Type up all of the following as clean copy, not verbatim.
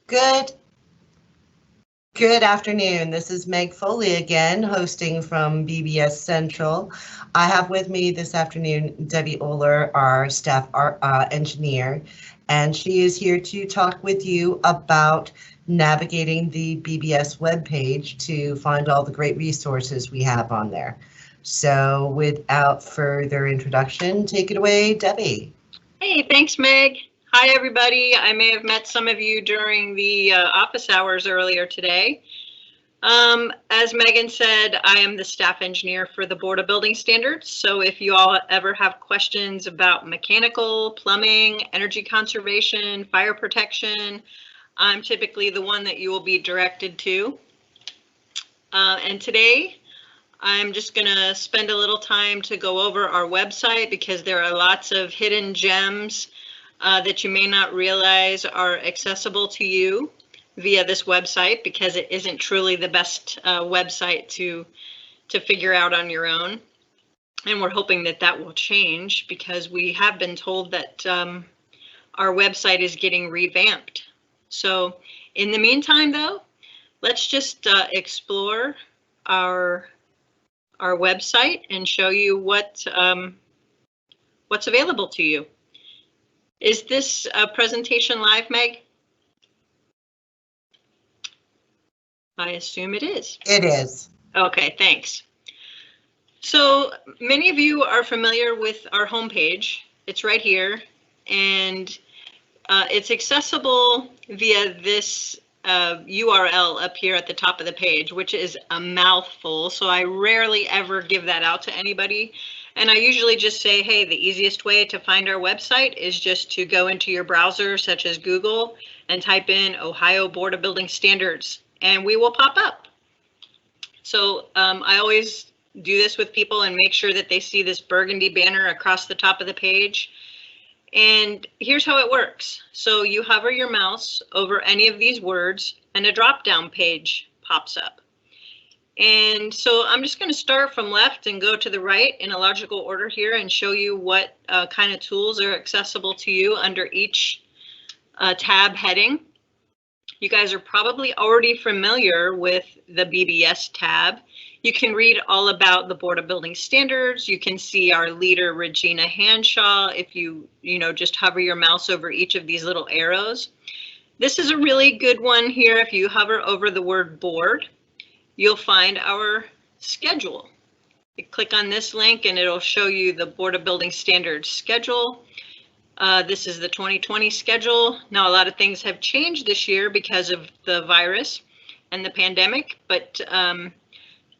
Good Good afternoon. This is Meg Foley again, hosting from BBS Central. I have with me this afternoon Debbie Ohler, our staff engineer, and she is here to talk with you about navigating the BBS webpage to find all the great resources we have on there. So without further introduction, take it away, Debbie. Hey, thanks, Meg. Hi, everybody. I may have met some of you during the office hours earlier today. As Megan said, I am the staff engineer for the Board of Building Standards. So if you all ever have questions about mechanical, plumbing, energy conservation, fire protection, I'm typically the one that you will be directed to. And today, I'm just going to spend a little time to go over our website because there are lots of hidden gems that you may not realize are accessible to you via this website because it isn't truly the best website to figure out on your own. And we're hoping that that will change because we have been told that our website is getting revamped. So in the meantime, though, let's just explore our website and show you what's available to you. Is this presentation live, Meg? I assume it is. It is. Okay, thanks. So many of you are familiar with our homepage. It's right here, and it's accessible via this URL up here at the top of the page, which is a mouthful. So I rarely ever give that out to anybody. And I usually just say, hey, the easiest way to find our website is just to go into your browser, such as Google, and type in Ohio Board of Building Standards, and we will pop up. So I always do this with people and make sure that they see this burgundy banner across the top of the page. And here's how it works. So you hover your mouse over any of these words and a drop-down page pops up. And so I'm just going to start from left and go to the right in a logical order here and show you what kind of tools are accessible to you under each tab heading. You guys are probably already familiar with the BBS tab. You can read all about the Board of Building Standards. You can see our leader, Regina Hanshaw, if you just hover your mouse over each of these little arrows. This is a really good one here. If you hover over the word board, you'll find our schedule. You click on this link and it'll show you the Board of Building Standards schedule. This is the 2020 schedule. Now, a lot of things have changed this year because of the virus and the pandemic, but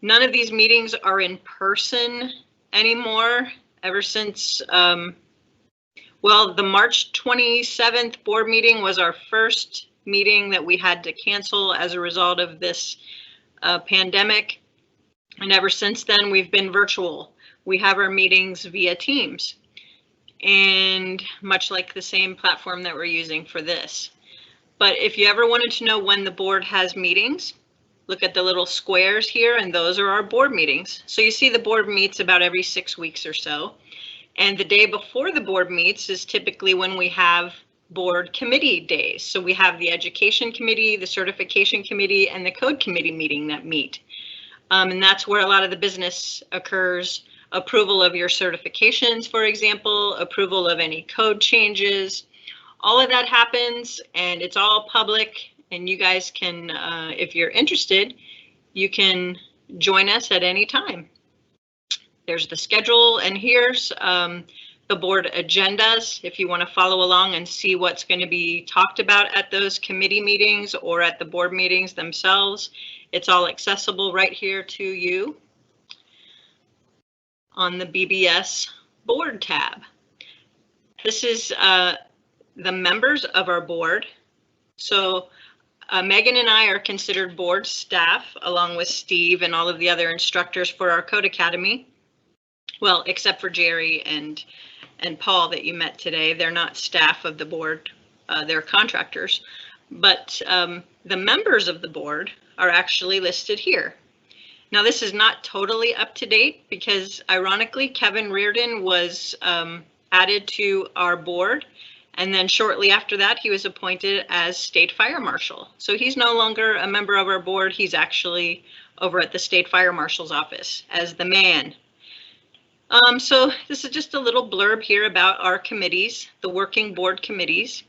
none of these meetings are in person anymore ever since, well, the March 27th board meeting was our first meeting that we had to cancel as a result of this pandemic. And ever since then, we've been virtual. We have our meetings via Teams, and much like the same platform that we're using for this. But if you ever wanted to know when the board has meetings, look at the little squares here, and those are our board meetings. So you see the board meets about every 6 weeks or so. And the day before the board meets is typically when we have board committee days. So we have the education committee, the certification committee, and the code committee meeting that meet. And that's where a lot of the business occurs. Approval of your certifications, for example, approval of any code changes. All of that happens, and it's all public. And you guys can, if you're interested, you can join us at any time. There's the schedule, and here's the board agendas if you want to follow along and see what's going to be talked about at those committee meetings or at the board meetings themselves. It's all accessible right here to you on the BBS board tab. This is the members of our board. So Megan and I are considered board staff along with Steve and all of the other instructors for our Code Academy. Well, except for Jerry and Paul that you met today. They're not staff of the board, they're contractors. But the members of the board are actually listed here. Now, this is not totally up to date because ironically, Kevin Reardon was added to our board And then shortly after that, he was appointed as state fire marshal. So he's no longer a member of our board. He's actually over at the state fire marshal's office as the man. So this is just a little blurb here about our committees, the working board committees.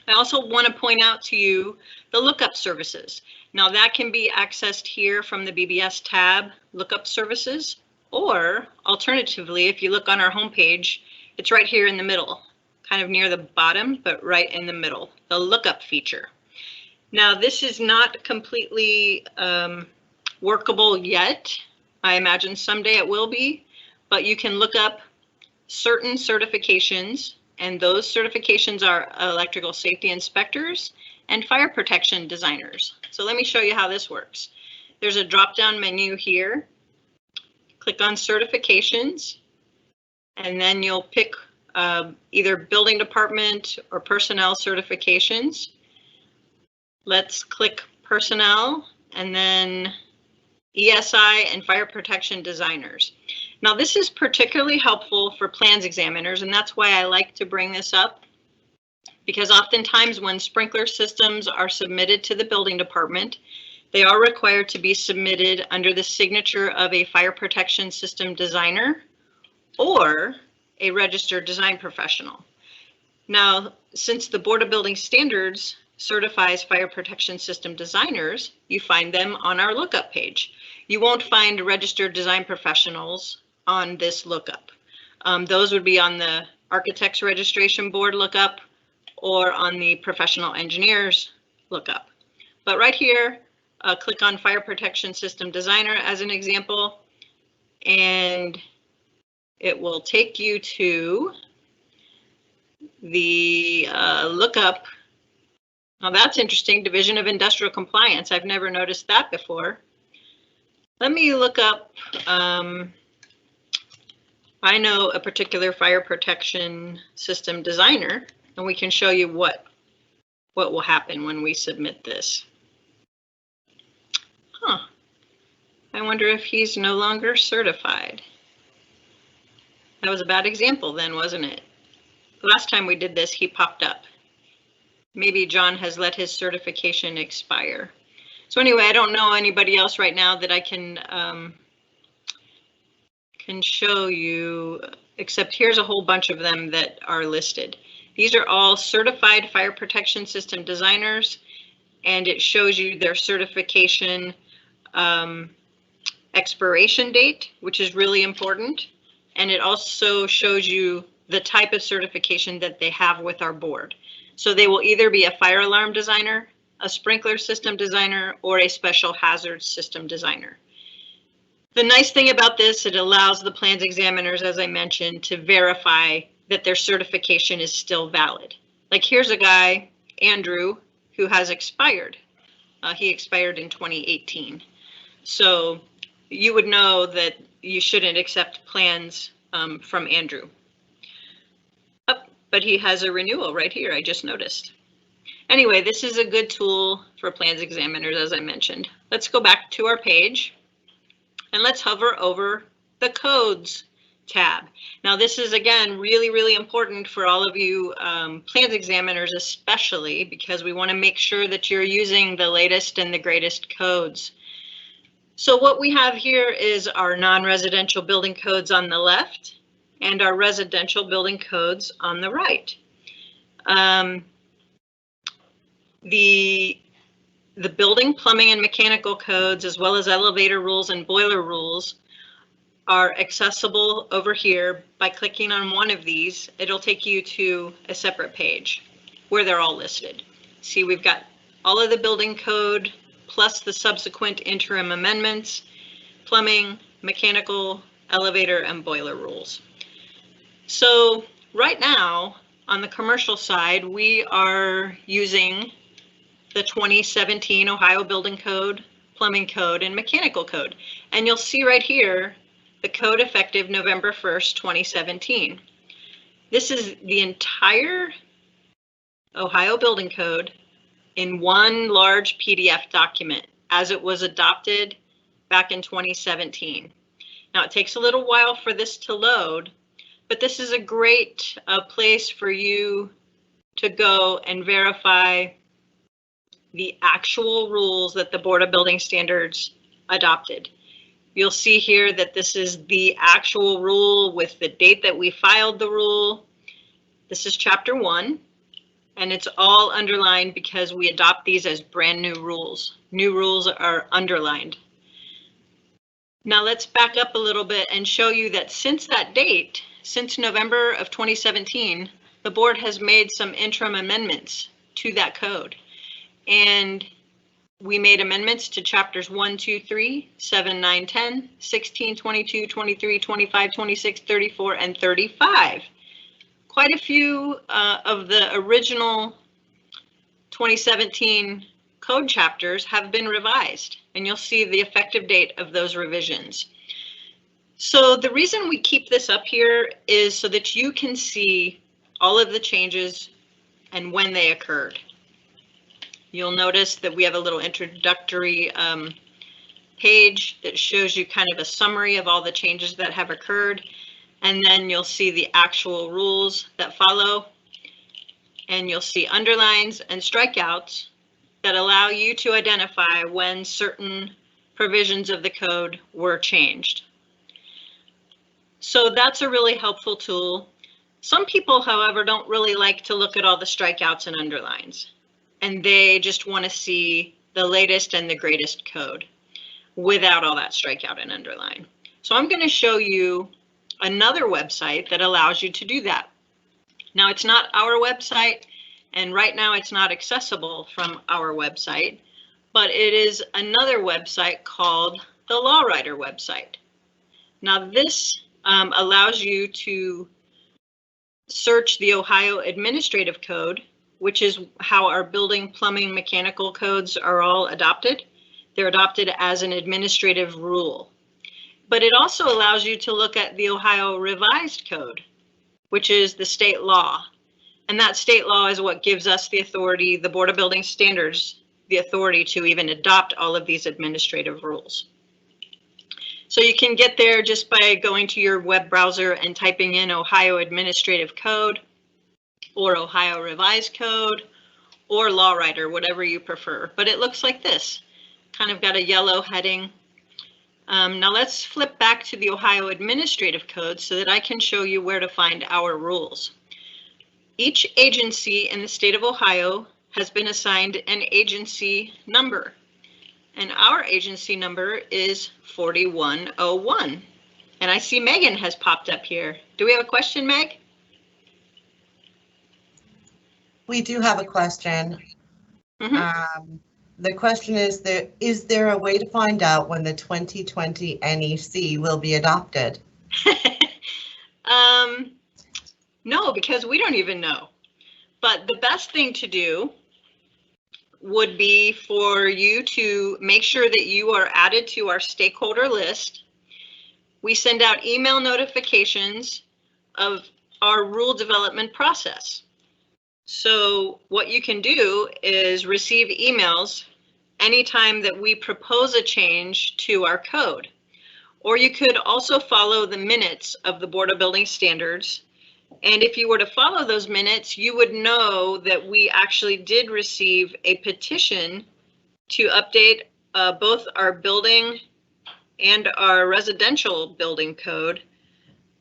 I also want to point out to you the lookup services. Now that can be accessed here from the BBS tab, lookup services, or alternatively, if you look on our homepage, it's right here in the middle, kind of near the bottom, but right in the middle, the lookup feature. Now this is not completely workable yet. I imagine someday it will be, but you can look up certain certifications, and those certifications are electrical safety inspectors and fire protection designers. So let me show you how this works. There's a drop-down menu here. Click on certifications, and then you'll pick either building department or personnel certifications. Let's click personnel and then ESI and fire protection designers. Now this is particularly helpful for plans examiners, and that's why I like to bring this up, because oftentimes when sprinkler systems are submitted to the building department, they are required to be submitted under the signature of a fire protection system designer or a registered design professional. Now, since the Board of Building Standards certifies fire protection system designers, you find them on our lookup page. You won't find registered design professionals on this lookup. Those would be on the Architects Registration Board lookup or on the Professional Engineers lookup. But right here, click on Fire Protection System Designer as an example, and it will take you to the lookup. Now that's interesting, Division of Industrial Compliance. I've never noticed that before. Let me look up, I know a particular fire protection system designer, and we can show you what will happen when we submit this. Huh, I wonder if he's no longer certified. That was a bad example then, wasn't it? Last time we did this, he popped up. Maybe John has let his certification expire. So anyway, I don't know anybody else right now that I can show you, except here's a whole bunch of them that are listed. These are all certified fire protection system designers, and it shows you their certification expiration date, which is really important. And it also shows you the type of certification that they have with our board. So they will either be a fire alarm designer, a sprinkler system designer, or a special hazard system designer. The nice thing about this, it allows the plans examiners, as I mentioned, to verify that their certification is still valid. Like here's a guy, Andrew, who has expired. He expired in 2018. So you would know that you shouldn't accept plans from Andrew. But he has a renewal right here, I just noticed. Anyway, this is a good tool for plans examiners, as I mentioned. Let's go back to our page and let's hover over the codes tab. Now this is, again, really, really important for all of you plans examiners, especially because we want to make sure that you're using the latest and the greatest codes. So what we have here is our non-residential building codes on the left and our residential building codes on the right. The building, plumbing, and mechanical codes, as well as elevator rules and boiler rules, are accessible over here by clicking on one of these. It'll take you to a separate page where they're all listed. See, we've got all of the building code plus the subsequent interim amendments, plumbing, mechanical, elevator, and boiler rules. So right now on the commercial side, we are using the 2017 Ohio Building Code, Plumbing Code, and Mechanical Code. And you'll see right here the code effective November 1st, 2017. This is the entire Ohio Building Code in one large PDF document as it was adopted back in 2017. Now it takes a little while for this to load, but this is a great place for you to go and verify the actual rules that the Board of Building Standards adopted. You'll see here that this is the actual rule with the date that we filed the rule. This is chapter 1, and it's all underlined because we adopt these as brand new rules. New rules are underlined. Now let's back up a little bit and show you that since that date, since November of 2017, the board has made some interim amendments to that code. And we made amendments to chapters 1, 2, 3, 7, 9, 10, 16, 22, 23, 25, 26, 34, and 35. Quite a few of the original 2017 code chapters have been revised, and you'll see the effective date of those revisions. So the reason we keep this up here is so that you can see all of the changes and when they occurred. You'll notice that we have a little introductory page that shows you kind of a summary of all the changes that have occurred. And then you'll see the actual rules that follow. And you'll see underlines and strikeouts that allow you to identify when certain provisions of the code were changed. So that's a really helpful tool. Some people, however, don't really like to look at all the strikeouts and underlines, and they just want to see the latest and the greatest code without all that strikeout and underline. So I'm going to show you another website that allows you to do that. Now, it's not our website, and right now it's not accessible from our website, but it is another website called the Law Writer website. Now, this allows you to search the Ohio Administrative Code, which is how our building, plumbing, mechanical codes are all adopted. They're adopted as an administrative rule. But it also allows you to look at the Ohio Revised Code, which is the state law. And that state law is what gives us the authority, the Board of Building Standards, the authority to even adopt all of these administrative rules. So you can get there just by going to your web browser and typing in Ohio Administrative Code or Ohio Revised Code or Law Writer, whatever you prefer. But it looks like this, kind of got a yellow heading. Now let's flip back to the Ohio Administrative Code so that I can show you where to find our rules. Each agency in the state of Ohio has been assigned an agency number, and our agency number is 4101. And I see Megan has popped up here. Do we have a question, Meg? We do have a question. Mm-hmm. The question is there a way to find out when the 2020 NEC will be adopted? No, because we don't even know. But the best thing to do would be for you to make sure that you are added to our stakeholder list. We send out email notifications of our rule development process. So what you can do is receive emails anytime that we propose a change to our code. Or you could also follow the minutes of the Board of Building Standards. And if you were to follow those minutes, you would know that we actually did receive a petition to update both our building and our residential building code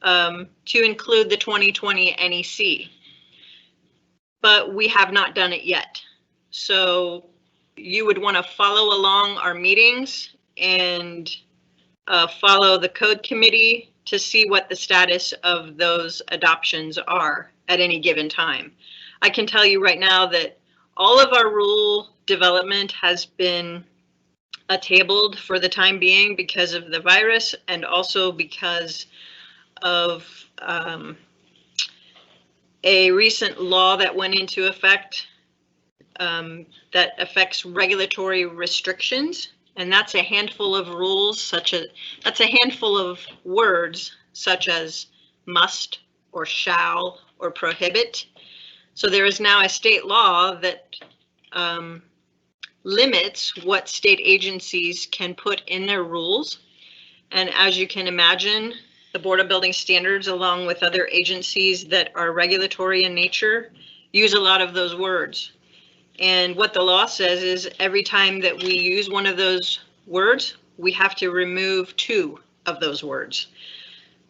to include the 2020 NEC. But we have not done it yet. So you would want to follow along our meetings and follow the code committee to see what the status of those adoptions are at any given time. I can tell you right now that all of our rule development has been tabled for the time being because of the virus and also because of a recent law that went into effect that affects regulatory restrictions. And that's a handful of rules, that's a handful of words such as must or shall or prohibit. So there is now a state law that limits what state agencies can put in their rules. And as you can imagine, the Board of Building Standards, along with other agencies that are regulatory in nature, use a lot of those words. And what the law says is every time that we use one of those words, we have to remove 2 of those words.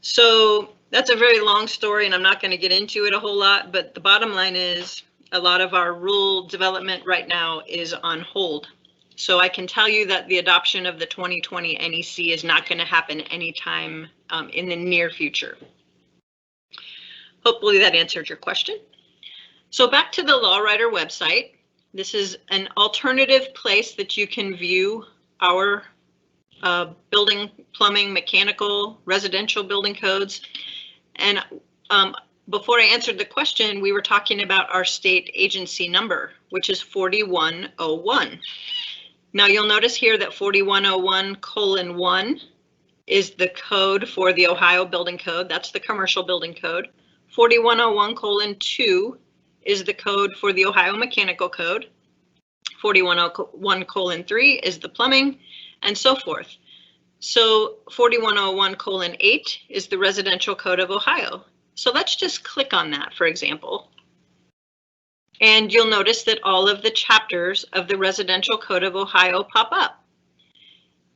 So that's a very long story, and I'm not going to get into it a whole lot, but the bottom line is a lot of our rule development right now is on hold. So I can tell you that the adoption of the 2020 NEC is not going to happen anytime in the near future. Hopefully that answered your question. So back to the LawWriter website. This is an alternative place that you can view our building, plumbing, mechanical, residential building codes. And before I answered the question, we were talking about our state agency number, which is 4101. Now you'll notice here that 4101:1 is the code for the Ohio Building Code. That's the commercial building code. 4101:2 is the code for the Ohio Mechanical Code. 4101:3 is the plumbing, and so forth. So 4101:8 is the Residential Code of Ohio. So let's just click on that, for example. And you'll notice that all of the chapters of the Residential Code of Ohio pop up.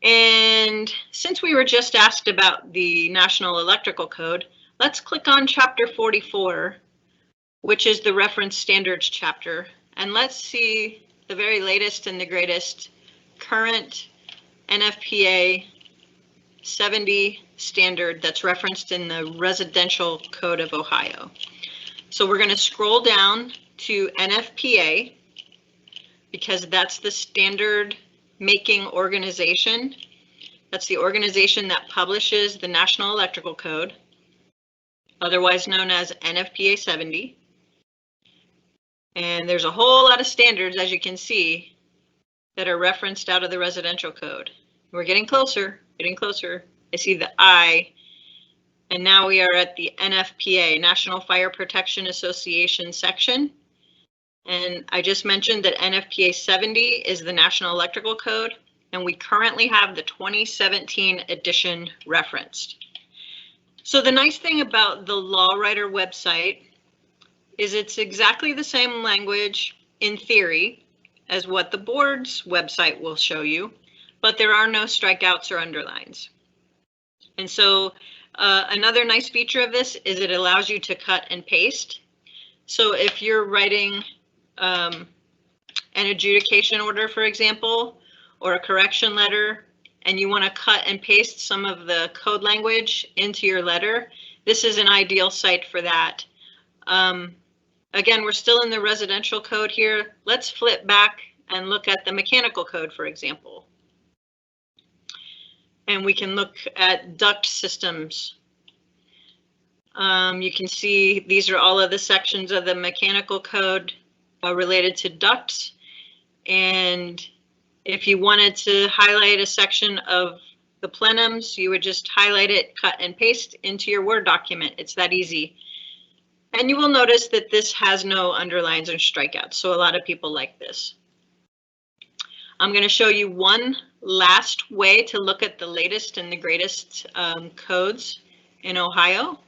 And since we were just asked about the National Electrical Code, let's click on Chapter 44, which is the Reference Standards chapter. And let's see the very latest and the greatest current NFPA 70 standard that's referenced in the Residential Code of Ohio. So we're going to scroll down to NFPA because that's the standard making organization. That's the organization that publishes the National Electrical Code, otherwise known as NFPA 70. And there's a whole lot of standards, as you can see, that are referenced out of the Residential Code. We're getting closer, getting closer. I see the I, and now we are at the NFPA, National Fire Protection Association section. And I just mentioned that NFPA 70 is the National Electrical Code, and we currently have the 2017 edition referenced. So the nice thing about the LawWriter website is it's exactly the same language in theory as what the board's website will show you, but there are no strikeouts or underlines. And so another nice feature of this is it allows you to cut and paste. So if you're writing an adjudication order, for example, or a correction letter, and you want to cut and paste some of the code language into your letter, this is an ideal site for that. Again, we're still in the residential code here. Let's flip back and look at the mechanical code, for example. And we can look at duct systems. You can see these are all of the sections of the mechanical code related to ducts. And if you wanted to highlight a section of the plenums, you would just highlight it, cut and paste into your Word document. It's that easy. And you will notice that this has no underlines or strikeouts, so a lot of people like this. I'm going to show you one last way to look at the latest and the greatest codes in Ohio.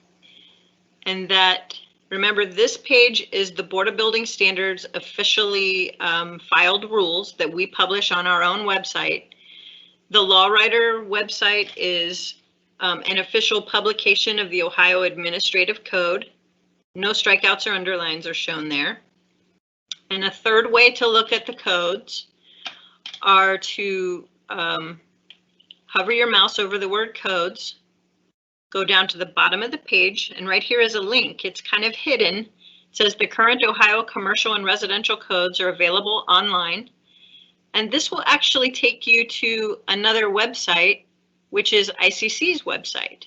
And that, remember, this page is the Board of Building Standards officially filed rules that we publish on our own website. The LawWriter website is an official publication of the Ohio Administrative Code. No strikeouts or underlines are shown there. And a third way to look at the codes are to hover your mouse over the word codes, go down to the bottom of the page, and right here is a link. It's kind of hidden. It says the current Ohio commercial and residential codes are available online. And this will actually take you to another website, which is ICC's website.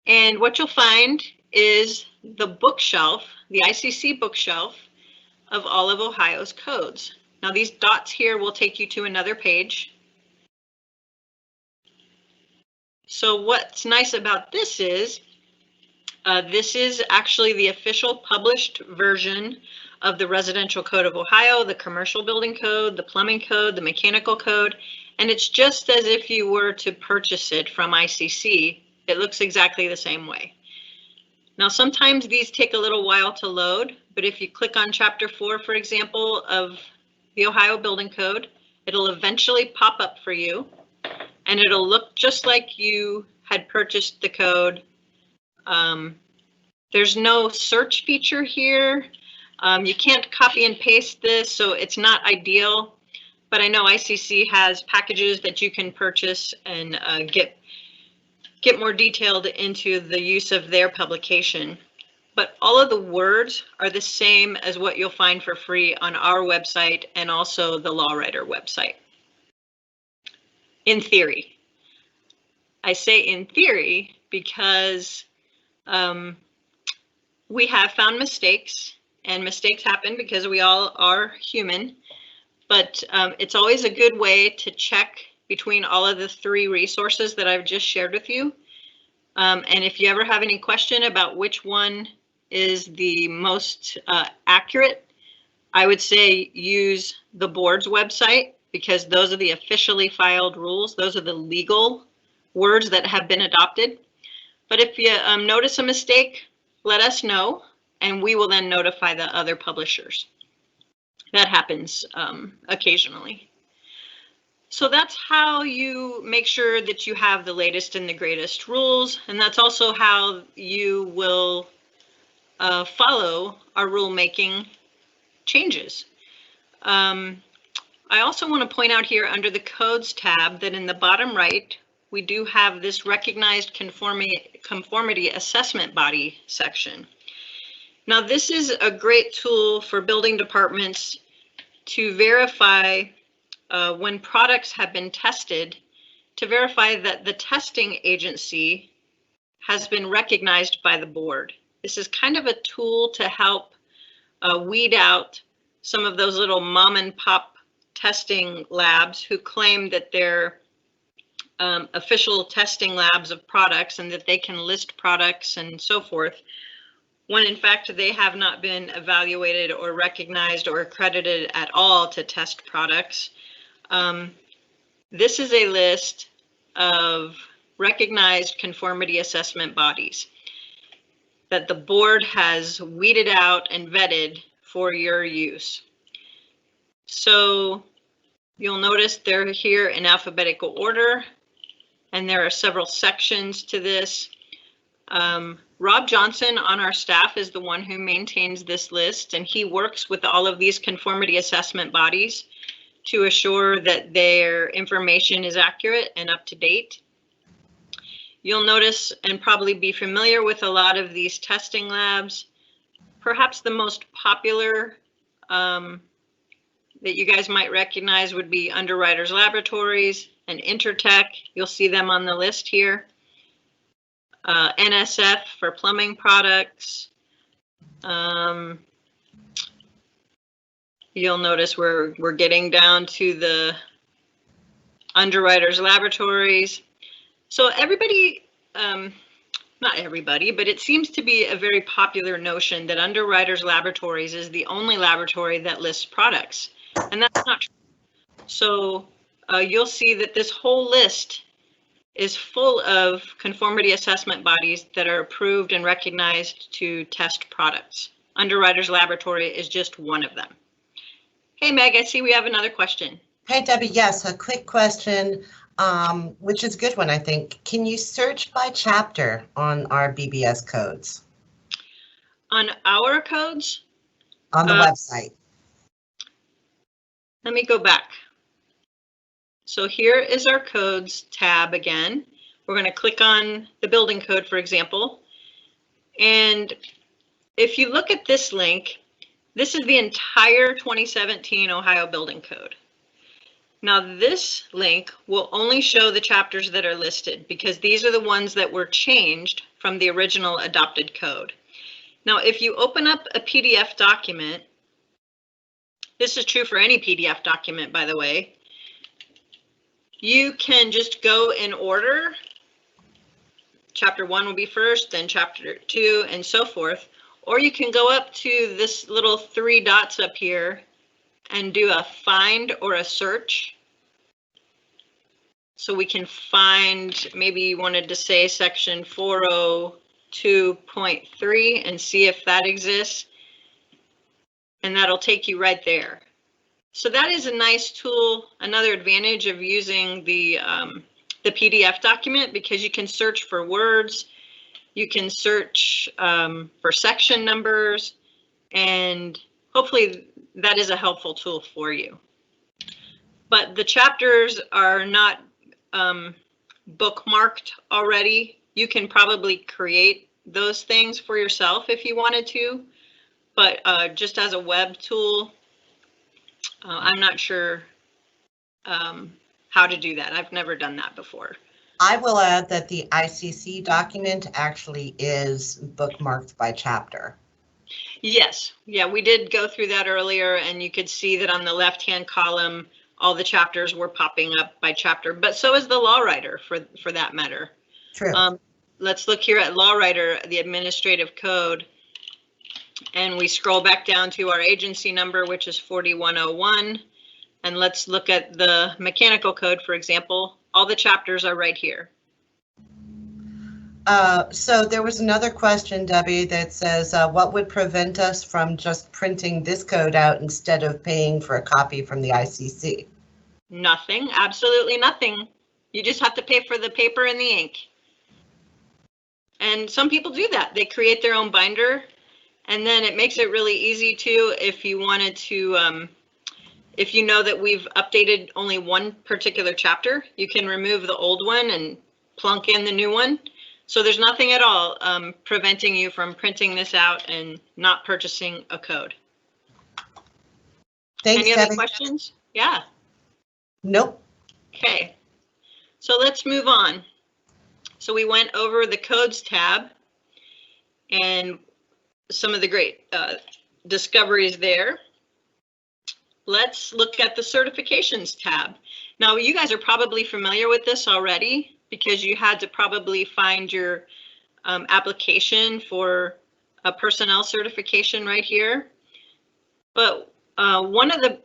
And what you'll find is the bookshelf, the ICC bookshelf of all of Ohio's codes. Now these dots here will take you to another page. So what's nice about this is actually the official published version of the Residential Code of Ohio, the Commercial Building Code, the Plumbing Code, the Mechanical Code, and it's just as if you were to purchase it from ICC. It looks exactly the same way. Now, sometimes these take a little while to load, but if you click on Chapter 4, for example, of the Ohio Building Code, it'll eventually pop up for you, and it'll look just like you had purchased the code. There's no search feature here. You can't copy and paste this, so it's not ideal, but I know ICC has packages that you can purchase and get more detailed into the use of their publication. But all of the words are the same as what you'll find for free on our website and also the LawWriter website. In theory. I say in theory because we have found mistakes, and mistakes happen because we all are human, but it's always a good way to check between all of the 3 resources that I've just shared with you. And if you ever have any question about which one is the most accurate, I would say use the board's website, because those are the officially filed rules. Those are the legal words that have been adopted. But if you notice a mistake, let us know, and we will then notify the other publishers. That happens occasionally. So that's how you make sure that you have the latest and the greatest rules, and that's also how you will follow our rulemaking changes. I also want to point out here under the Codes tab that in the bottom right, we do have this Recognized Conformity Assessment Body section. Now, this is a great tool for building departments to verify when products have been tested, to verify that the testing agency has been recognized by the board. This is kind of a tool to help weed out some of those little mom and pop testing labs who claim that they're official testing labs of products and that they can list products and so forth, when in fact they have not been evaluated or recognized or accredited at all to test products. This is a list of recognized conformity assessment bodies that the board has weeded out and vetted for your use. So you'll notice they're here in alphabetical order, and there are several sections to this. Rob Johnson on our staff is the one who maintains this list, and he works with all of these conformity assessment bodies to assure that their information is accurate and up to date. You'll notice and probably be familiar with a lot of these testing labs. Perhaps the most popular that you guys might recognize would be Underwriters Laboratories and Intertech. You'll see them on the list here. NSF for plumbing products. You'll notice we're getting down to the Underwriters Laboratories. So everybody, not everybody, but it seems to be a very popular notion that Underwriters Laboratories is the only laboratory that lists products, and that's not true. So you'll see that this whole list is full of conformity assessment bodies that are approved and recognized to test products. Underwriters Laboratory is just one of them. Hey, Meg, I see we have another question. Hey, Debbie, yes, a quick question, which is a good one, I think. Can you search by chapter on our BBS codes? On our codes? On the website. Let me go back. So here is our codes tab again. We're going to click on the building code, for example. And if you look at this link, this is the entire 2017 Ohio Building Code. Now this link will only show the chapters that are listed because these are the ones that were changed from the original adopted code. Now if you open up a PDF document, this is true for any PDF document, by the way, you can just go in order. Chapter 1 will be first, then chapter 2, and so forth. Or you can go up to this little 3 dots up here and do a find or a search. So we can find, maybe you wanted to say section 40 2.3 and see if that exists. And that'll take you right there. So that is a nice tool, another advantage of using the PDF document, because you can search for words, you can search for section numbers, and hopefully that is a helpful tool for you. But the chapters are not bookmarked already. You can probably create those things for yourself if you wanted to, but just as a web tool, I'm not sure how to do that. I've never done that before. I will add that the ICC document actually is bookmarked by chapter. Yes, yeah, we did go through that earlier, and you could see that on the left-hand column, all the chapters were popping up by chapter, but so is the law writer for that matter. True. Let's look here at law writer, the administrative code, and we scroll back down to our agency number, which is 4101. And let's look at the mechanical code, for example. All the chapters are right here. So there was another question, Debbie, that says, what would prevent us from just printing this code out instead of paying for a copy from the ICC? Nothing, absolutely nothing. You just have to pay for the paper and the ink. And some people do that. They create their own binder, and then it makes it really easy too if you wanted to, if you know that we've updated only one particular chapter, you can remove the old one and plunk in the new one. So there's nothing at all preventing you from printing this out and not purchasing a code. Thanks, Any other Debbie. questions? Yeah. Nope. Okay. So let's move on. So we went over the codes tab and some of the great discoveries there. Let's look at the certifications tab. Now, you guys are probably familiar with this already because you had to probably find your application for a personnel certification right here. But one of the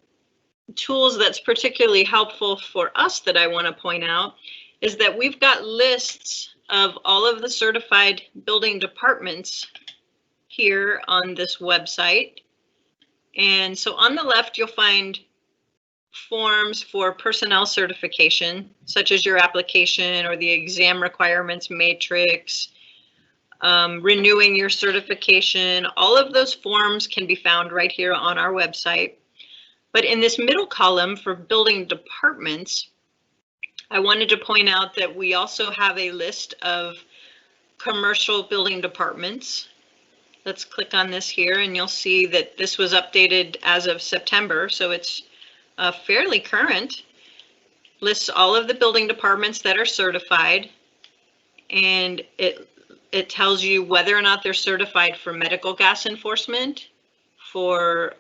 tools that's particularly helpful for us that I want to point out is that we've got lists of all of the certified building departments here on this website. And so on the left, you'll find forms for personnel certification, such as your application or the exam requirements matrix, renewing your certification. All of those forms can be found right here on our website. But in this middle column for building departments, I wanted to point out that we also have a list of commercial building departments. Let's click on this here and you'll see that this was updated as of September, so it's fairly current. Lists all of the building departments that are certified, and it tells you whether or not they're certified for medical gas enforcement, for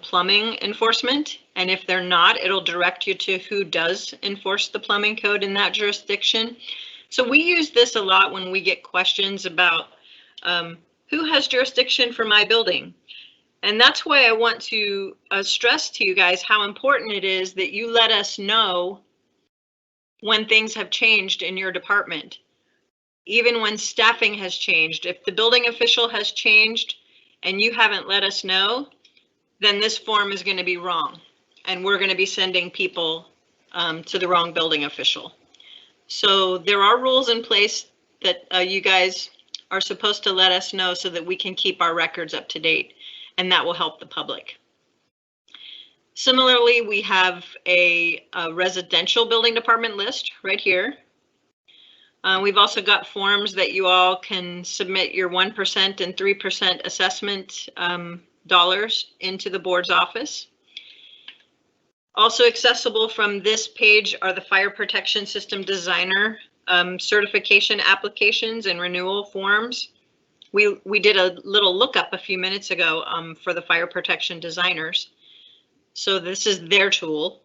plumbing enforcement, and if they're not, it'll direct you to who does enforce the plumbing code in that jurisdiction. So we use this a lot when we get questions about who has jurisdiction for my building. And that's why I want to stress to you guys how important it is that you let us know when things have changed in your department. Even when staffing has changed, if the building official has changed and you haven't let us know, then this form is going to be wrong. And we're going to be sending people to the wrong building official. So there are rules in place that you guys are supposed to let us know so that we can keep our records up to date, and that will help the public. Similarly, we have a residential building department list right here. We've also got forms that you all can submit your 1% and 3% assessment dollars into the board's office. Also accessible from this page are the Fire Protection System Designer certification applications and renewal forms. We did a little lookup a few minutes ago for the fire protection designers. So this is their tool.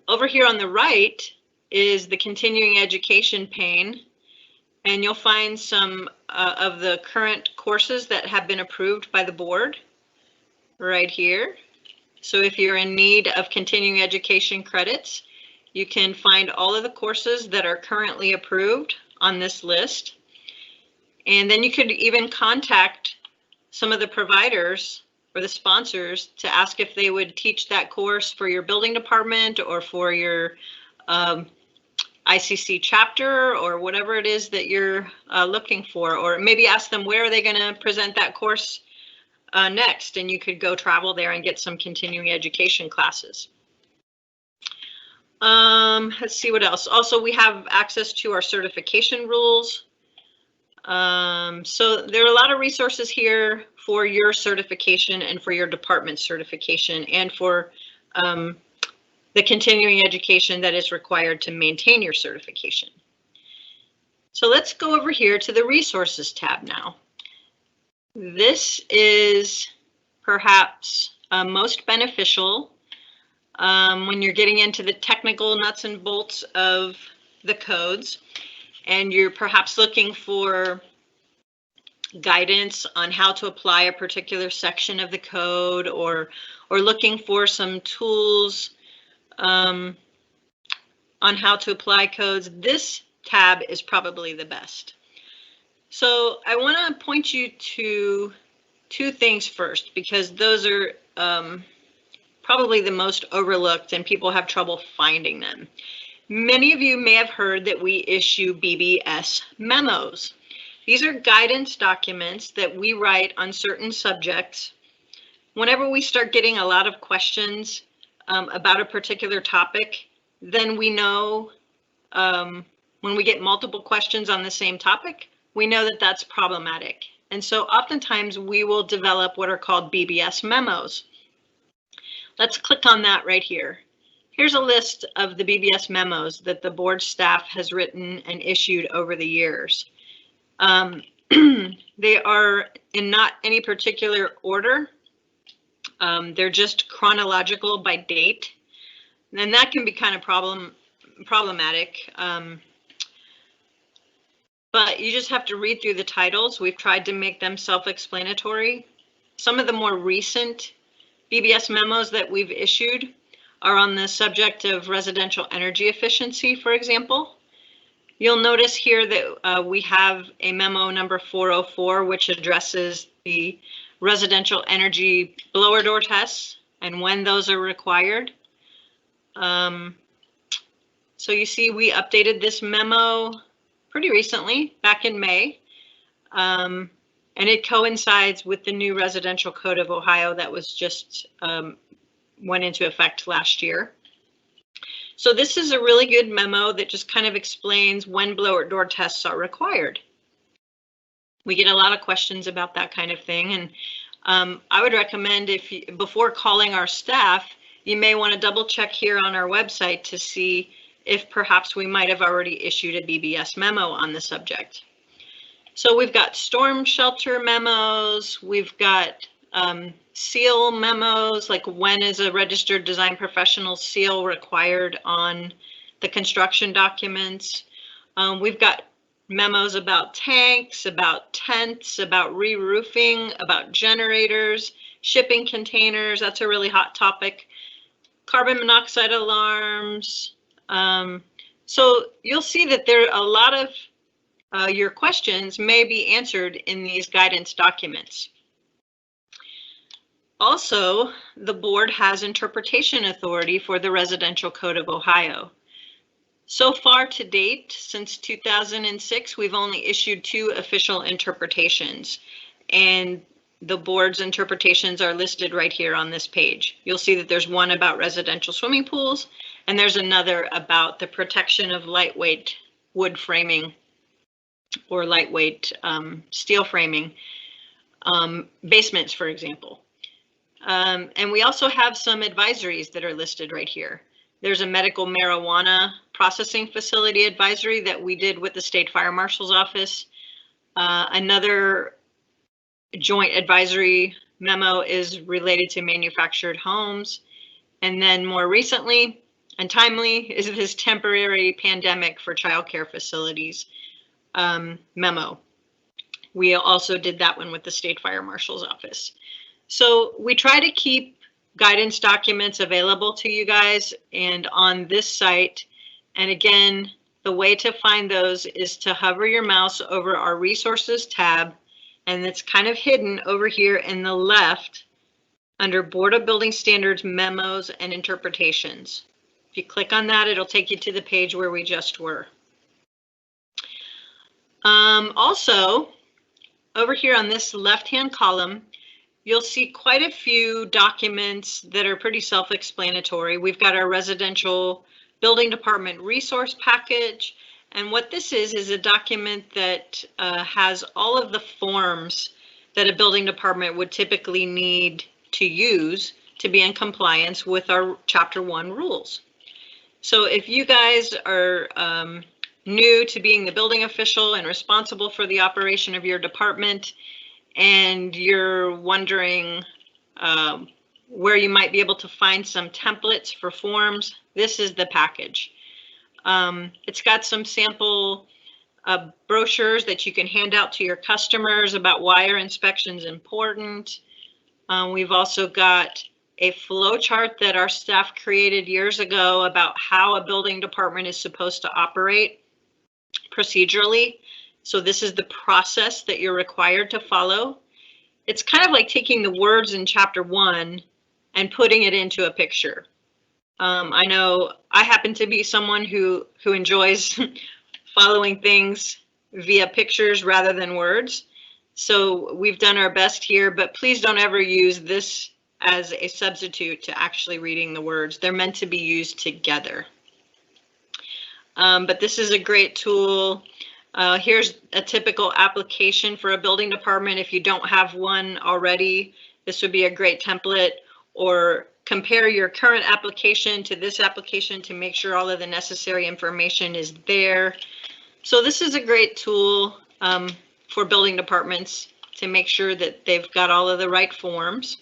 Over here on the right is the continuing education pane, and you'll find some of the current courses that have been approved by the board right here. So if you're in need of continuing education credits, you can find all of the courses that are currently approved on this list. And then you could even contact some of the providers or the sponsors to ask if they would teach that course for your building department or for your ICC chapter or whatever it is that you're looking for, or maybe ask them where are they going to present that course next, and you could go travel there and get some continuing education classes. Let's see what else. Also, we have access to our certification rules. So there are a lot of resources here for your certification and for your department certification and for the continuing education that is required to maintain your certification. So let's go over here to the resources tab now. This is perhaps most beneficial when you're getting into the technical nuts and bolts of the codes, and you're perhaps looking for guidance on how to apply a particular section of the code, or looking for some tools on how to apply codes. This tab is probably the best. So I want to point you to two things first, because those are probably the most overlooked and people have trouble finding them. Many of you may have heard that we issue BBS memos. These are guidance documents that we write on certain subjects. Whenever we start getting a lot of questions about a particular topic, then we know when we get multiple questions on the same topic, we know that that's problematic. And so oftentimes we will develop what are called BBS memos. Let's click on that right here. Here's a list of the BBS memos that the board staff has written and issued over the years. They are in not any particular order. They're just chronological by date. And that can be kind of problematic. But you just have to read through the titles. We've tried to make them self-explanatory. Some of the more recent BBS memos that we've issued are on the subject of residential energy efficiency, for example. You'll notice here that we have a memo number 404, which addresses the residential energy blower door tests and when those are required. So you see we updated this memo pretty recently, back in May, and it coincides with the new Residential Code of Ohio that was just went into effect last year. So this is a really good memo that just kind of explains when blower door tests are required. We get a lot of questions about that kind of thing, and I would recommend before calling our staff, you may want to double check here on our website to see if perhaps we might have already issued a BBS memo on the subject. So we've got storm shelter memos, we've got seal memos, like when is a registered design professional seal required on the construction documents. We've got memos about tanks, about tents, about re-roofing, about generators, shipping containers, that's a really hot topic, carbon monoxide alarms. So you'll see that there are a lot of your questions may be answered in these guidance documents. Also, the board has interpretation authority for the Residential Code of Ohio. So far to date, since 2006, we've only issued 2 official interpretations, and the board's interpretations are listed right here on this page. You'll see that there's one about residential swimming pools, and there's another about the protection of lightweight wood framing or lightweight steel framing, basements, for example. And we also have some advisories that are listed right here. There's a medical marijuana processing facility advisory that we did with the State Fire Marshal's Office. Another joint advisory memo is related to manufactured homes. And then more recently and timely is this temporary pandemic for childcare facilities memo. We also did that one with the State Fire Marshal's Office. So we try to keep guidance documents available to you guys and on this site. And again, The way to find those is to hover your mouse over our Resources tab, and it's kind of hidden over here in the left under Board of Building Standards Memos and Interpretations. If you click on that, it'll take you to the page where we just were. Also, over here on this left-hand column, you'll see quite a few documents that are pretty self-explanatory. We've got our residential building department resource package. And what this is a document that has all of the forms that a building department would typically need to use to be in compliance with our Chapter 1 rules. So if you guys are new to being the building official and responsible for the operation of your department, and you're wondering where you might be able to find some templates for forms, this is the package. It's got some sample brochures that you can hand out to your customers about why our inspection is important. We've also got a flow chart that our staff created years ago about how a building department is supposed to operate procedurally. So this is the process that you're required to follow. It's kind of like taking the words in Chapter 1 and putting it into a picture. I know I happen to be someone who enjoys following things via pictures rather than words. So we've done our best here, but please don't ever use this as a substitute to actually reading the words. They're meant to be used together. But this is a great tool. Here's a typical application for a building department. If you don't have one already, this would be a great template, or compare your current application to this application to make sure all of the necessary information is there. So this is a great tool for building departments to make sure that they've got all of the right forms.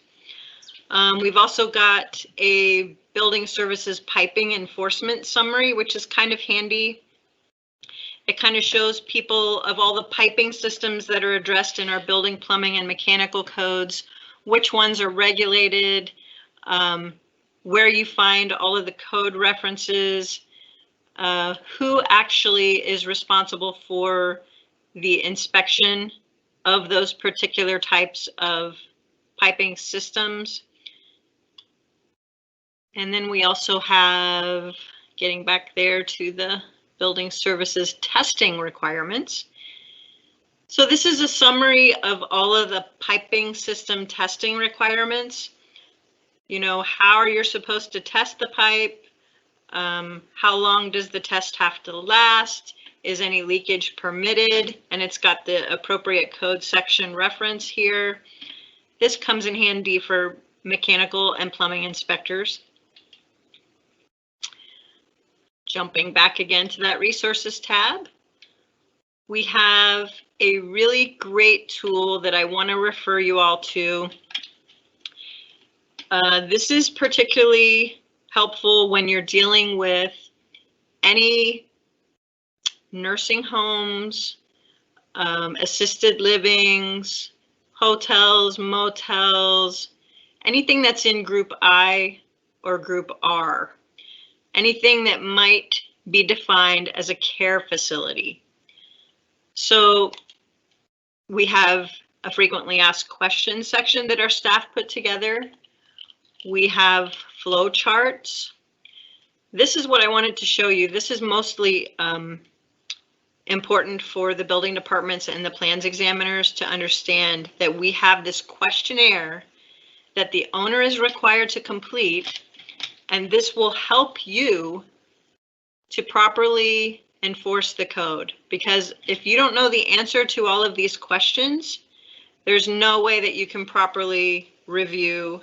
We've also got a building services piping enforcement summary, which is kind of handy. It kind of shows people of all the piping systems that are addressed in our building, plumbing, and mechanical codes, which ones are regulated, where you find all of the code references, who actually is responsible for the inspection of those particular types of piping systems. And then we also have, getting back there to the building services testing requirements. So this is a summary of all of the piping system testing requirements. You know, how are you supposed to test the pipe? How long does the test have to last? Is any leakage permitted? And it's got the appropriate code section reference here. This comes in handy for mechanical and plumbing inspectors. Jumping back again to that resources tab, we have a really great tool that I want to refer you all to. This is particularly helpful when you're dealing with any nursing homes, assisted livings, hotels, motels, anything that's in Group I or Group R. Anything that might be defined as a care facility. So we have a frequently asked questions section that our staff put together. We have flow charts. This is what I wanted to show you. This is mostly important for the building departments and the plans examiners to understand that we have this questionnaire that the owner is required to complete. And this will help you to properly enforce the code, because if you don't know the answer to all of these questions, there's no way that you can properly review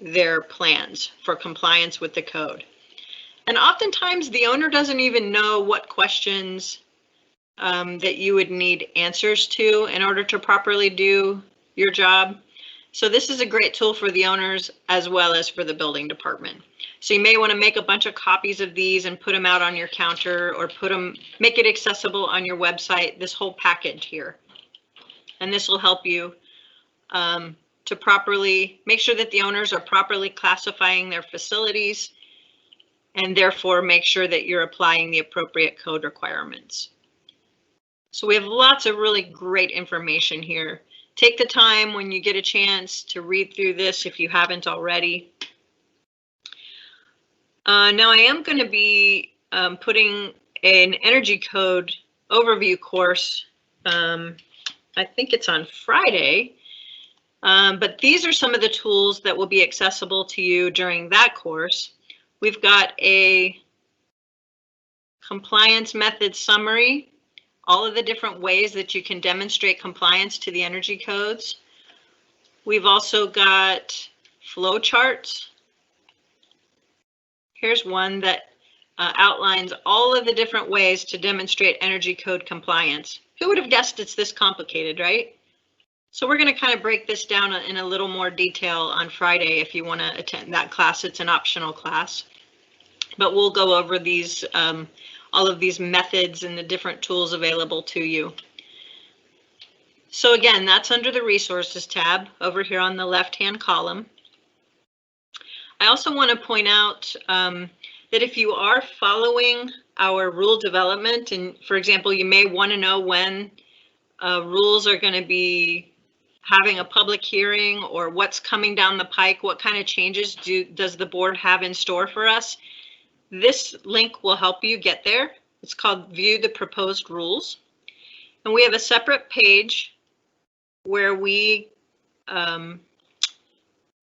their plans for compliance with the code. And oftentimes the owner doesn't even know what questions that you would need answers to in order to properly do your job. So this is a great tool for the owners as well as for the building department. So you may want to make a bunch of copies of these and put them out on your counter, or make it accessible on your website, this whole package here. And this will help you to properly make sure that the owners are properly classifying their facilities and therefore make sure that you're applying the appropriate code requirements. So we have lots of really great information here. Take the time when you get a chance to read through this if you haven't already. Now I am going to be putting an energy code overview course. I think it's on Friday, but these are some of the tools that will be accessible to you during that course. We've got a compliance method summary, all of the different ways that you can demonstrate compliance to the energy codes. We've also got flow charts. Here's one that outlines all of the different ways to demonstrate energy code compliance. Who would have guessed it's this complicated, right? So we're going to kind of break this down in a little more detail on Friday if you want to attend that class. It's an optional class. But we'll go over these, all of these methods and the different tools available to you. So again, that's under the resources tab over here on the left-hand column. I also want to point out that if you are following our rule development, and for example, you may want to know when rules are going to be having a public hearing or what's coming down the pike, what kind of changes does the board have in store for us. This link will help you get there. It's called View the Proposed Rules. And we have a separate page where we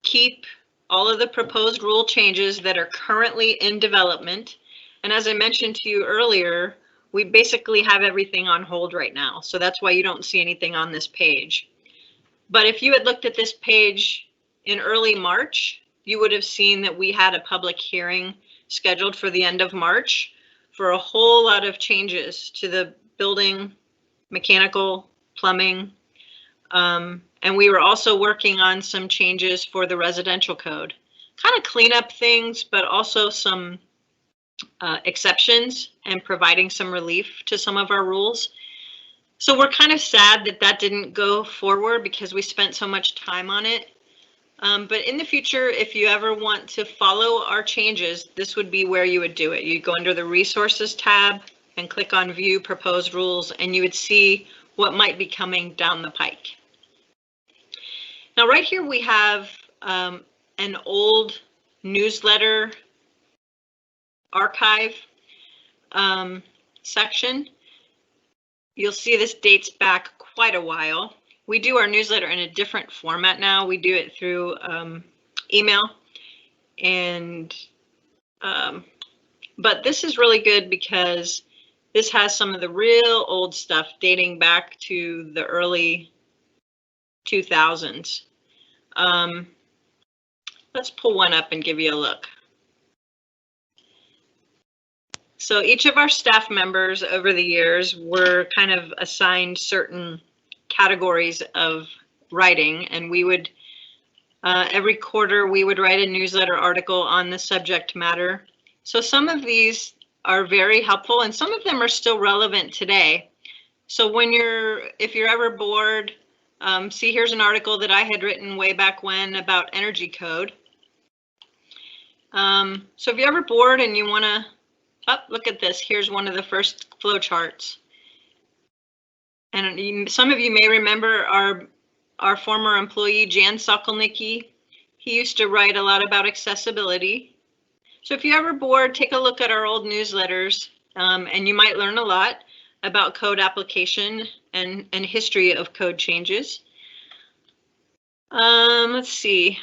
keep all of the proposed rule changes that are currently in development. And as I mentioned to you earlier, we basically have everything on hold right now. So that's why you don't see anything on this page. But if you had looked at this page in early March, you would have seen that we had a public hearing scheduled for the end of March for a whole lot of changes to the building, mechanical, plumbing, and we were also working on some changes for the residential code. Kind of clean up things, but also some exceptions and providing some relief to some of our rules. So we're kind of sad that that didn't go forward because we spent so much time on it. But in the future, if you ever want to follow our changes, this would be where you would do it. You go under the resources tab and click on View Proposed Rules, and you would see what might be coming down the pike. Now, right here we have an old newsletter archive section. You'll see this dates back quite a while. We do our newsletter in a different format now. We do it through email, and but this is really good because this has some of the real old stuff dating back to the early 2000s. Let's pull one up and give you a look. So each of our staff members over the years were kind of assigned certain categories of writing, and we would every quarter we would write a newsletter article on the subject matter. So some of these are very helpful and some of them are still relevant today. So if you're ever bored, see, here's an article that I had written way back when about energy code. So if you're ever bored and you want to, look at this, here's one of the first flow charts. And some of you may remember our former employee, Jan Sokolnicki. He used to write a lot about accessibility. So if you're ever bored, take a look at our old newsletters, and you might learn a lot about code application and history of code changes. Let's see.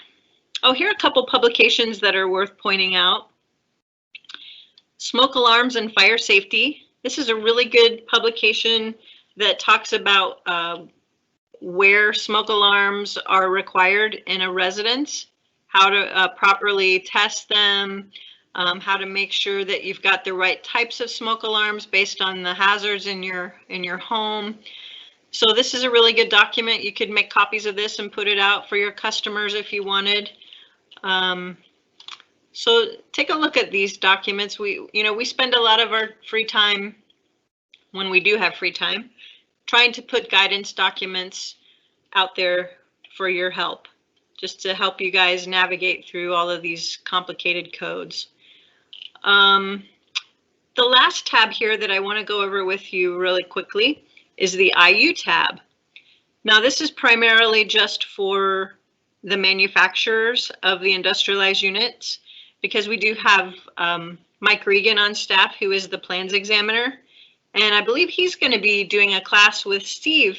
Oh, here are a couple publications that are worth pointing out. Smoke Alarms and Fire Safety. This is a really good publication that talks about where smoke alarms are required in a residence, how to properly test them, how to make sure that you've got the right types of smoke alarms based on the hazards in your home. So this is a really good document. You could make copies of this and put it out for your customers if you wanted. So take a look at these documents. We spend a lot of our free time, when we do have free time, trying to put guidance documents out there for your help, just to help you guys navigate through all of these complicated codes. The last tab here that I want to go over with you really quickly is the IU tab. Now, this is primarily just for the manufacturers of the industrialized units, because we do have Mike Regan on staff, who is the plans examiner, and I believe he's going to be doing a class with Steve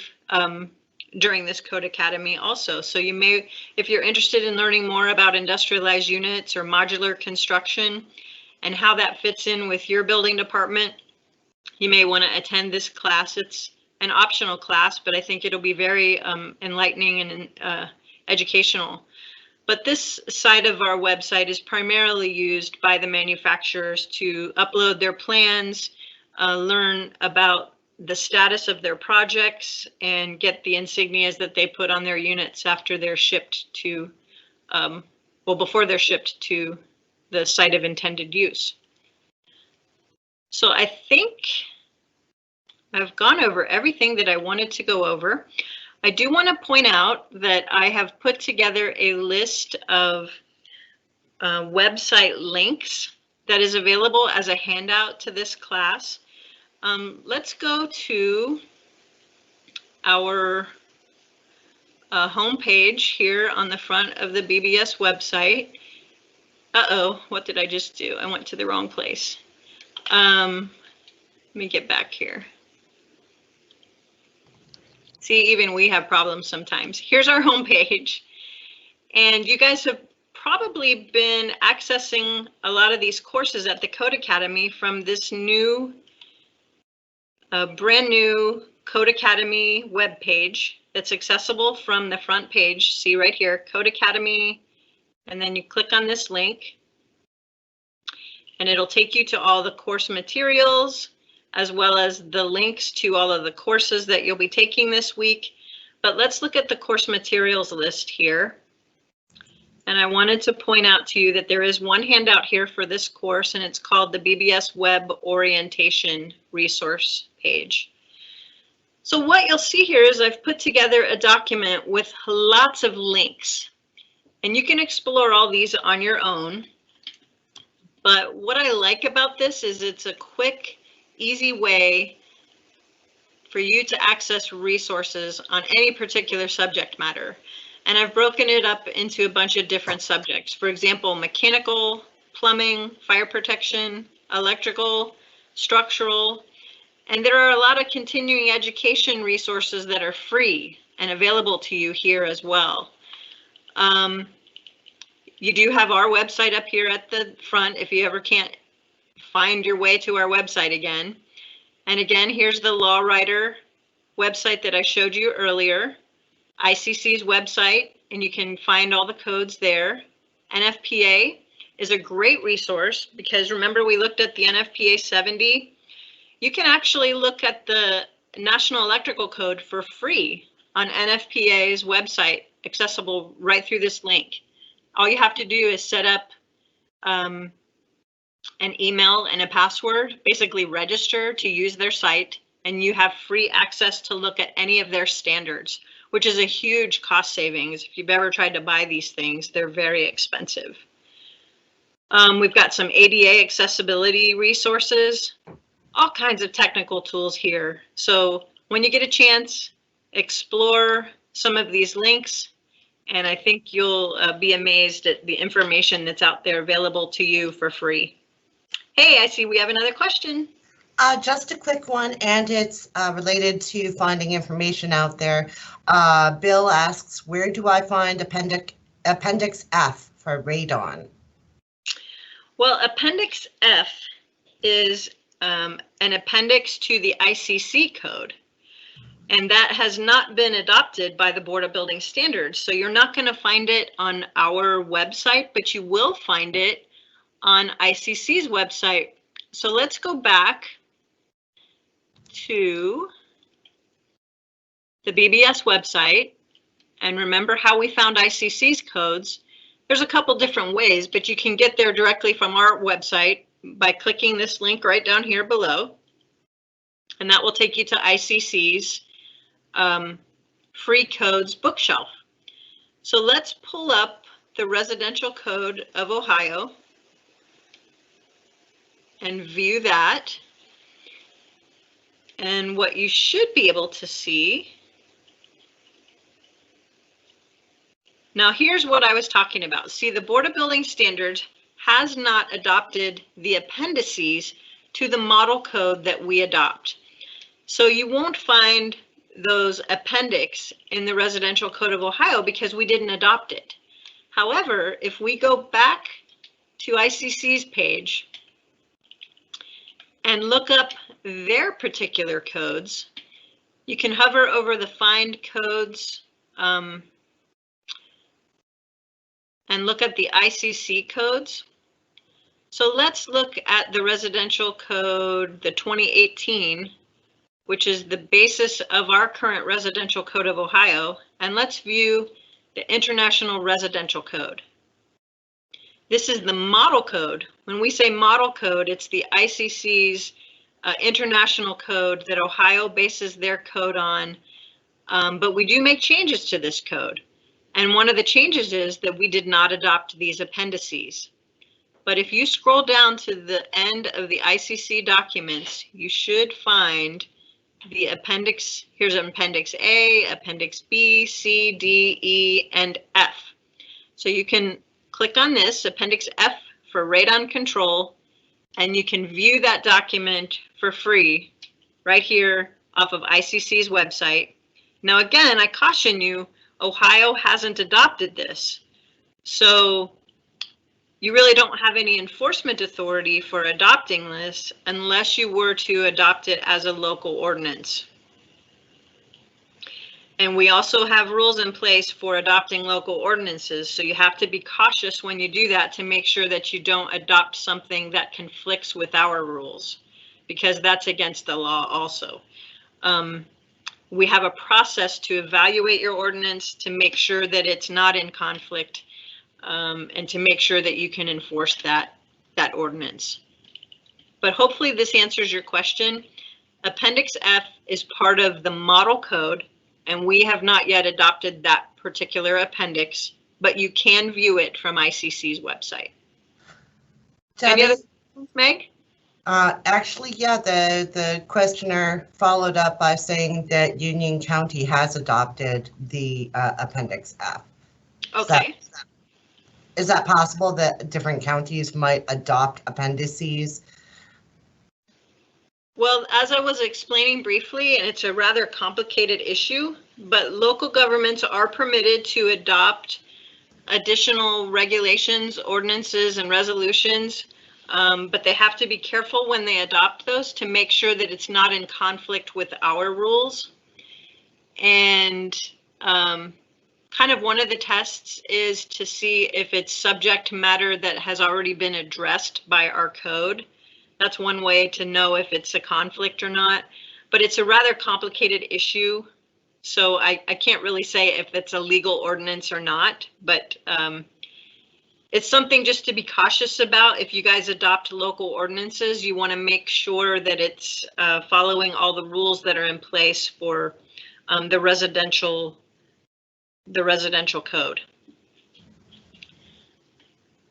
during this Code Academy also. So you may, if you're interested in learning more about industrialized units or modular construction and how that fits in with your building department, you may want to attend this class. It's an optional class, but I think it'll be very enlightening and educational. But this side of our website is primarily used by the manufacturers to upload their plans, learn about the status of their projects, and get the insignias that they put on their units after they're shipped to, well, before they're shipped to the site of intended use. So I think I've gone over everything that I wanted to go over. I do want to point out that I have put together a list of website links that is available as a handout to this class. Let's go to our homepage here on the front of the BBS website. Uh-oh, what did I just do? I went to the wrong place. Let me get back here. See, even we have problems sometimes. Here's our homepage, and you guys have probably been accessing a lot of these courses at the Code Academy from this new, brand new Code Academy webpage that's accessible from the front page. See right here, Code Academy, and then you click on this link, and it'll take you to all the course materials, as well as the links to all of the courses that you'll be taking this week. But let's look at the course materials list here. And I wanted to point out to you that there is one handout here for this course, and it's called the BBS Web Orientation Resource Page. So what you'll see here is I've put together a document with lots of links, and you can explore all these on your own. But what I like about this is it's a quick, easy way for you to access resources on any particular subject matter. And I've broken it up into a bunch of different subjects. For example, mechanical, plumbing, fire protection, electrical, structural, and there are a lot of continuing education resources that are free and available to you here as well. You do have our website up here at the front if you ever can't find your way to our website again. And again, here's the Law Writer website that I showed you earlier, ICC's website, and you can find all the codes there. NFPA is a great resource because remember we looked at the NFPA 70. You can actually look at the National Electrical Code for free on NFPA's website, accessible right through this link. All you have to do is set up an email and a password, basically register to use their site, and you have free access to look at any of their standards, which is a huge cost savings. If you've ever tried to buy these things, they're very expensive. We've got some ADA accessibility resources, all kinds of technical tools here. So when you get a chance, explore some of these links, and I think you'll be amazed at the information that's out there available to you for free. Hey, I see we have another question. Just a quick one, and it's related to finding information out there. Bill asks, where do I find Appendix F for radon? Well, Appendix F is an appendix to the ICC code, and that has not been adopted by the Board of Building Standards. So you're not going to find it on our website, but you will find it on ICC's website. So let's go back to the BBS website and remember how we found ICC's codes. There's a couple different ways, but you can get there directly from our website by clicking this link right down here below, and that will take you to ICC's free codes bookshelf. So let's pull up the Residential Code of Ohio. and view that. And what you should be able to see. Now here's what I was talking about. See, the Board of Building Standards has not adopted the appendices to the model code that we adopt. So you won't find those appendix in the Residential Code of Ohio because we didn't adopt it. However, if we go back to ICC's page and look up their particular codes, you can hover over the Find Codes and look at the ICC codes. So let's look at the Residential Code, the 2018, which is the basis of our current Residential Code of Ohio, and let's view the International Residential Code. This is the model code. When we say model code, it's the ICC's international code that Ohio bases their code on, but we do make changes to this code. And one of the changes is that we did not adopt these appendices. But if you scroll down to the end of the ICC documents, you should find the appendix. Here's Appendix A, Appendix B, C, D, E, and F. So you can click on this, Appendix F for radon control, and you can view that document for free right here off of ICC's website. Now again, I caution you, Ohio hasn't adopted this. So you really don't have any enforcement authority for adopting this unless you were to adopt it as a local ordinance. And we also have rules in place for adopting local ordinances, so you have to be cautious when you do that to make sure that you don't adopt something that conflicts with our rules, because that's against the law also. We have a process to evaluate your ordinance to make sure that it's not in conflict, and to make sure that you can enforce that ordinance. But hopefully this answers your question. Appendix F is part of the model code, and we have not yet adopted that particular appendix, but you can view it from ICC's website. Any other questions, Meg? Actually, yeah, the questioner followed up by saying that Union County has adopted the Appendix F. Okay. Is that possible that different counties might adopt appendices? Well, as I was explaining briefly, and it's a rather complicated issue, but local governments are permitted to adopt additional regulations, ordinances, and resolutions, but they have to be careful when they adopt those to make sure that it's not in conflict with our rules. And kind of one of the tests is to see if it's subject matter that has already been addressed by our code. That's one way to know if it's a conflict or not, but it's a rather complicated issue. So I can't really say if it's a legal ordinance or not, but it's something just to be cautious about. If you guys adopt local ordinances, you want to make sure that it's following all the rules that are in place for the residential code.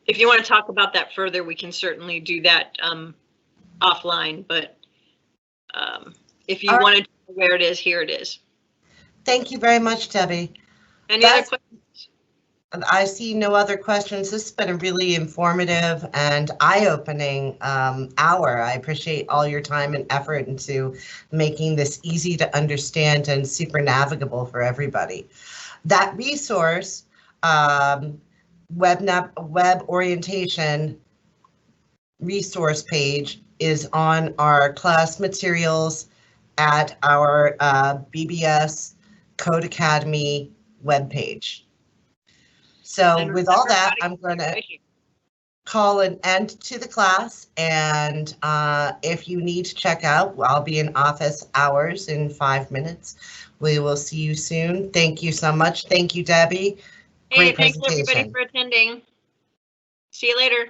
If you want to talk about that further, we can certainly do that offline, but if you wanted to know where it is, here it is. Thank you very much, Debbie. Any other questions? I see no other questions. This has been a really informative and eye-opening hour. I appreciate all your time and effort into making this easy to understand and super navigable for everybody. That resource, web orientation resource page, is on our class materials at our BBS Code Academy webpage. So with all that, I'm going to call an end to the class, and if you need to check out, I'll be in office hours in 5 minutes. We will see you soon. Thank you so much. Thank you, Debbie. Hey, thanks everybody for attending. See you later.